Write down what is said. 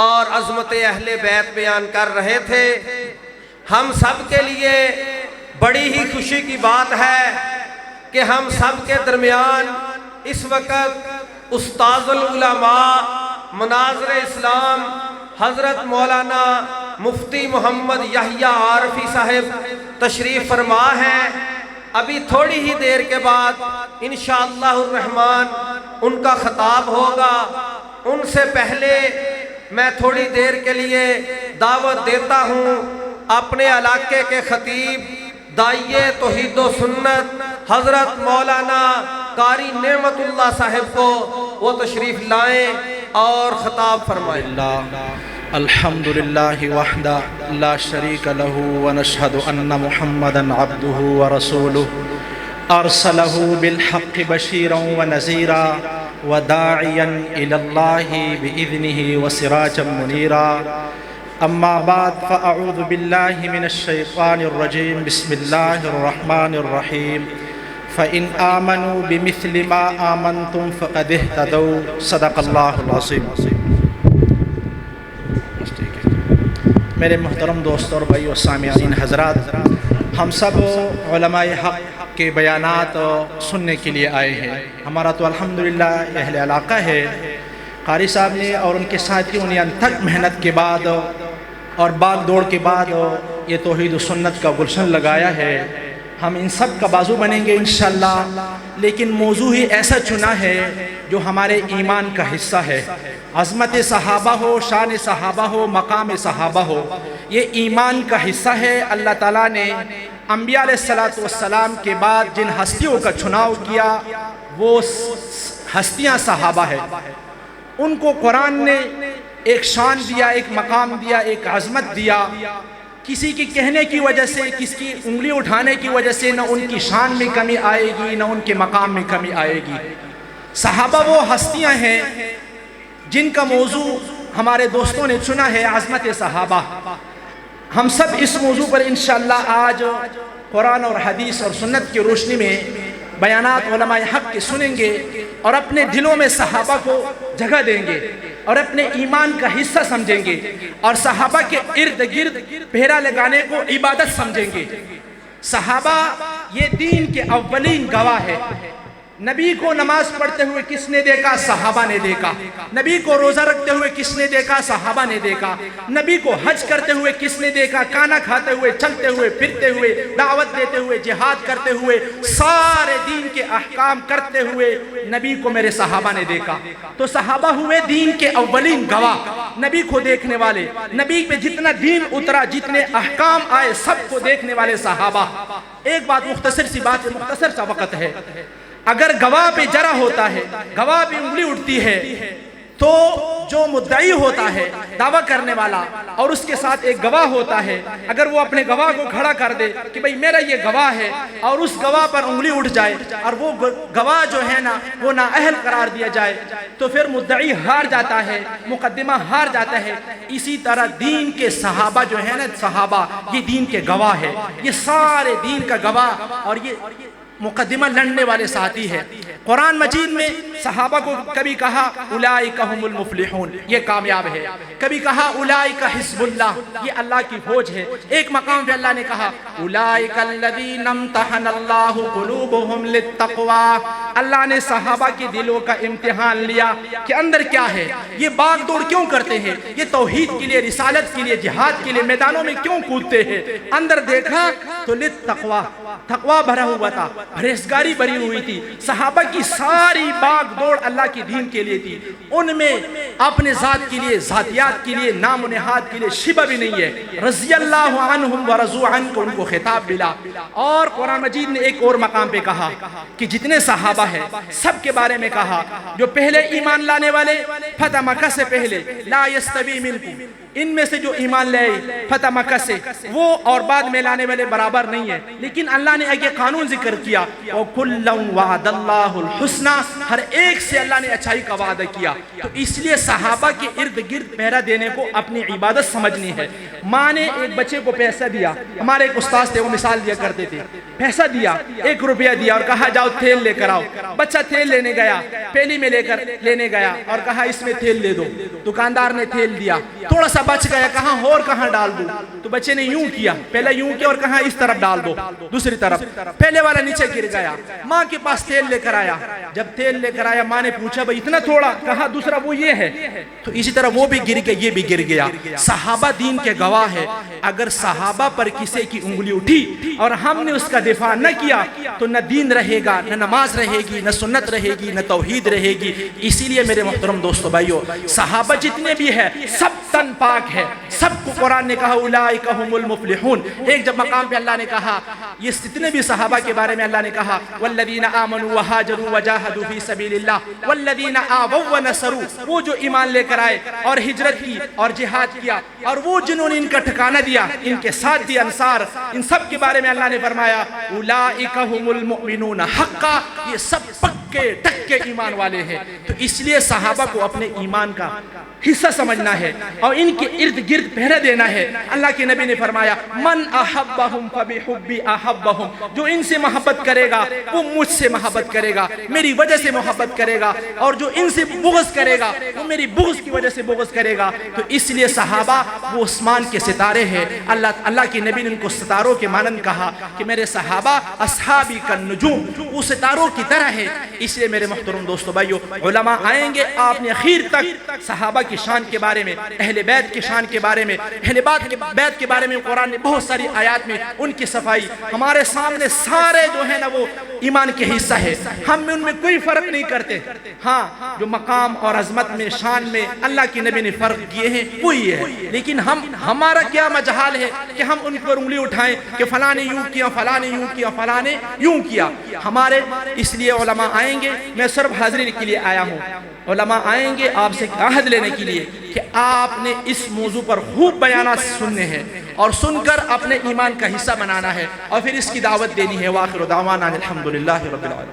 اور عظمت اہل بیت بیان کر رہے تھے۔ ہم سب کے لیے بڑی ہی خوشی کی بات ہے کہ ہم سب کے درمیان اس وقت استاذ العلماء مناظر اسلام حضرت مولانا مفتی محمد یحییٰ عارفی صاحب تشریف فرما ہیں۔ ابھی تھوڑی ہی دیر کے بعد انشاءاللہ الرحمن ان کا خطاب ہوگا۔ ان سے پہلے میں تھوڑی دیر کے لیے دعوت دیتا ہوں اپنے علاقے کے خطیب داعیہ توحید و سنت حضرت مولانا قاری نعمت اللہ صاحب کو، وہ تشریف لائیں اور خطاب فرمائیں۔ الحمد للہ وحدہ لا شریک لہ ونشہد ان محمدا عبدہ ورسولہ ارسلہ بالحق بشیرا ونذیرا وداعیا الی اللہ بإذنہ وسراجا منیرا۔ اما بعد فاعوذ باللہ من الشیطان الرجیم بسم اللہ الرحمن الرحیم فإن آمنوا بمثل ما آمنتم فقد اهتدوا صدق اللہ العظیم۔ میرے محترم دوستوں اور بھائیو سامعین حضرات، ہم سب علماء حق کے بیانات سننے کے لیے آئے ہیں۔ ہمارا تو الحمدللہ اہل علاقہ ہے۔ قاری صاحب نے اور ان کے ساتھیوں نے انتھک محنت کے بعد اور باغ دوڑ کے بعد یہ توحید و سنت کا گلشن لگایا ہے۔ ہم ان سب کا بازو بنیں گے انشاءاللہ، لیکن موضوع ہی ایسا چنا ہے جو ہمارے ایمان کا حصہ ہے۔ عظمت صحابہ ہو، شان صحابہ ہو، مقام صحابہ ہو، یہ ایمان کا حصہ ہے۔ اللہ تعالیٰ نے انبیاء علیہ السلام کے بعد جن ہستیوں کا چناؤ کیا وہ ہستیاں صحابہ ہے۔ ان کو قرآن نے ایک شان دیا، ایک مقام دیا، ایک عظمت دیا۔ کسی کی کہنے کی وجہ سے، کسی کی انگلی اٹھانے کی وجہ سے نہ ان کی شان میں کمی آئے گی نہ ان کے مقام میں کمی آئے گی۔ صحابہ وہ ہستیاں ہیں جن کا موضوع ہمارے دوستوں نے چنا ہے، عظمت صحابہ۔ ہم سب اس موضوع پر انشاءاللہ آج قرآن اور حدیث اور سنت کی روشنی میں بیانات علماء حق کے سنیں گے اور اپنے دلوں میں صحابہ کو جگہ دیں گے اور اپنے ایمان کا حصہ سمجھیں گے اور صحابہ کے ارد گرد پہرا لگانے کو عبادت سمجھیں گے۔ صحابہ یہ دین کے اولین گواہ ہے۔ نبی کو نماز پڑھتے ہوئے کس نے دیکھا؟ صحابہ نے دیکھا۔ نبی کو روزہ رکھتے ہوئے کس نے دیکھا؟ صحابہ نے دیکھا۔ نبی کو حج کرتے ہوئے کس نے دیکھا؟ کھانا کھاتے ہوئے، چلتے ہوئے، پھرتے ہوئے، دعوت دیتے ہوئے، جہاد کرتے ہوئے، سارے دین کے احکام کرتے ہوئے نبی کو میرے صحابہ نے دیکھا۔ تو صحابہ ہوئے دین کے اولین گواہ، نبی کو دیکھنے والے۔ نبی پہ جتنا دین اترا، جتنے احکام آئے، سب کو دیکھنے والے صحابہ۔ ایک بات مختصر سی بات ہے، مختصر سا وقت ہے۔ اگر گواہ پہ جرح ہوتا ہے، گواہ پہ انگلی اٹھتی ہے، تو جو مدعی ہوتا ہے، دعویٰ کرنے والا، اور اس کے ساتھ ایک گواہ ہوتا ہے، اگر وہ اپنے گواہ کو کھڑا کر دے کہ بھئی میرا یہ گواہ ہے، اور اس گواہ پر انگلی اٹھ جائے اور وہ گواہ جو ہے نا وہ نااہل قرار دیا جائے، تو پھر مدعی ہار جاتا ہے، مقدمہ ہار جاتا ہے۔ اسی طرح دین کے صحابہ جو ہے نا، صحابہ یہ دین کے گواہ ہے، یہ سارے دین کا گواہ اور یہ مقدمہ لڑنے والے ساتھی ہے۔ قرآن مجید میں صحابہ کو کبھی کہا اولئک ہم المفلحون، یہ کامیاب ہے۔ کبھی کہا اولئک حزب اللہ، یہ اللہ کی فوج ہے۔ ایک مقام پہ اللہ نے کہا اولئک الذین امتحن اللہ قلوبہم للتقوی، اللہ نے صحابہ کے دلوں کا امتحان لیا کہ اندر کیا ہے، یہ باغ دوڑ کیوں کرتے ہیں، یہ توحید کے لیے، رسالت کے لیے، جہاد کے لیے میدانوں میں کیوں کودتے ہیں۔ اندر دیکھا تو للتقوی، تقوی بھرا ہوا تھا، پرہیزگاری بھری ہوئی تھی۔ صحابہ کی ساری باغ دوڑ اللہ کی دین کے لیے تھی۔ ان میں اپنے ذات کے لیے، ذاتیات کے لیے، نام و نہاد کے لیے شبہ بھی نہیں ہے۔ رضی اللہ عنہم ورضوا عنہ کو ان کو خطاب ملا۔ اور قرآن مجید نے ایک اور مقام پہ کہا کہ جتنے صحابہ ہیں سب کے بارے میں کہا، جو پہلے ایمان لانے والے فتح مکہ سے پہلے، لا یستوی منکم، ان میں سے جو ایمان لے فتح مکہ سے، وہ اور بعد میں لانے والے برابر نہیں ہے۔ لیکن اللہ نے ایک قانون ذکر کیا، وَكُلًّا وَعَدَ اللَّهُ الحسنہ، ہر ایک سے اللہ نے اچھائی کا وعدہ کیا۔ تو اس لیے صحابہ کے ارد گرد پہرا دینے کو اپنی عبادت سمجھنی ہے۔ ماں نے ایک بچے کو پیسہ دیا، ہمارے ایک استاد تھے وہ مثال دیا کرتے تھے، پیسہ دیا، 1 روپیہ دیا اور کہا جاؤ تیل لے کر آؤ۔ بچہ تیل لینے گیا، پیلی میں لینے گیا اور کہا اس میں تیل لے دو۔ دکاندار نے تیل دیا، تھوڑا سا بچ گیا، کہاں اور کہاں ڈال دوں؟ تو بچے نے یوں کیا، پہلے یوں کیا اور کہا اس طرف ڈال دو، دوسری طرف، پہلے والا نیچے گر گیا۔ ماں کے پاس تیل لے کر آیا، جب تیل لے کر آیا ماں نے پوچھا بھئی اتنا تھوڑا؟ کہا دوسرا وہ یہ ہے۔ تو اسی طرح وہ بھی گر گیا، یہ بھی گر گیا۔ صحابہ دین کے گواہ ہے، اگر صحابہ پر کسی کی انگلی اٹھی اور ہم نے اس کا دفاع نہ کیا تو نہ دین رہے گا، نہ نماز رہے گی، نہ سنت رہے گی، نہ توحید رہے گی۔ اسی لیے میرے محترم دوستو بھائیو، صحابہ جتنے بھی ہیں سب تن پاک ہے، سب کو قرآن نے کہا اولئک هم المفلحون۔ ایک جب مقام پہ اللہ نے کہا، یہ جتنے بھی صحابہ کے بارے میں اللہ نے کہا والذین آمنوا وہاجروا وجاہدوا فی سبیل اللہ والذین آووا ونصروا، وہ جو ایمان لے کر آئے اور ہجرت کی اور جہاد کیا، اور وہ جنہوں نے ان کا ٹھکانہ دیا، ان کے ساتھ دی انصار، ان سب کے بارے میں اللہ نے فرمایا اولئک هم المؤمنون حقا، یہ سب پکے ٹکے ایمان والے ہیں۔ تو اس لیے صحابہ کو اپنے ایمان کا حصہ سمجھنا ہے اور ان کے ارد گرد پہرا دینا ہے۔ اللہ کے نبی نے فرمایا من احبہم فبحبی احبہم، جو ان سے محبت کرے گا وہ مجھ سے محبت کرے گا، میری وجہ سے محبت کرے گا، اور جو ان سے بغض کرے گا وہ میری بغض کی وجہ سے بغض کرے گا۔ تو اس لیے صحابہ وہ آسمان کے ستارے ہیں۔ اللہ کے نبی نے ان کو ستاروں کے مانند کہا کہ میرے صحابہ اصحابی کالنجوم، وہ ستاروں کی طرح ہے۔ اس لیے میرے محترم دوستو بھائیو، علماء آئیں گے، آپ نے اخیر تک صحابہ کی شان کے بارے میں، اہل بیت کی شان کے بارے میں، اہل بیت کے بارے میں قرآن نے بہت ساری آیات میں ان کی صفائی، ہمارے سامنے سارے جو ہے نا وہ ایمان کے حصہ ہے، ہم ان میں کوئی فرق نہیں کرتے۔ ہاں جو مقام اور عظمت میں، شان میں اللہ کے نبی نے فرق کیے ہیں وہی ہے، لیکن ہمارا کیا مجال ہے کہ ہم ان پر انگلی اٹھائیں کہ فلاں نے یوں کیا، فلاں نے یوں کیا، فلاں نے یوں کیا۔ ہمارے اس لیے علماء آئیں گے، میں صرف حاضری کے لیے آیا ہوں، علماء آئیں گے آپ سے عہد لینے کے لیے کہ آپ نے اس موضوع پر خوب بیانات سننے ہیں اور سن کر اپنے ایمان کا حصہ بنانا ہے اور پھر اس کی دعوت دینی ہے۔ وآخر دعوانا الحمدللہ رب العالمین۔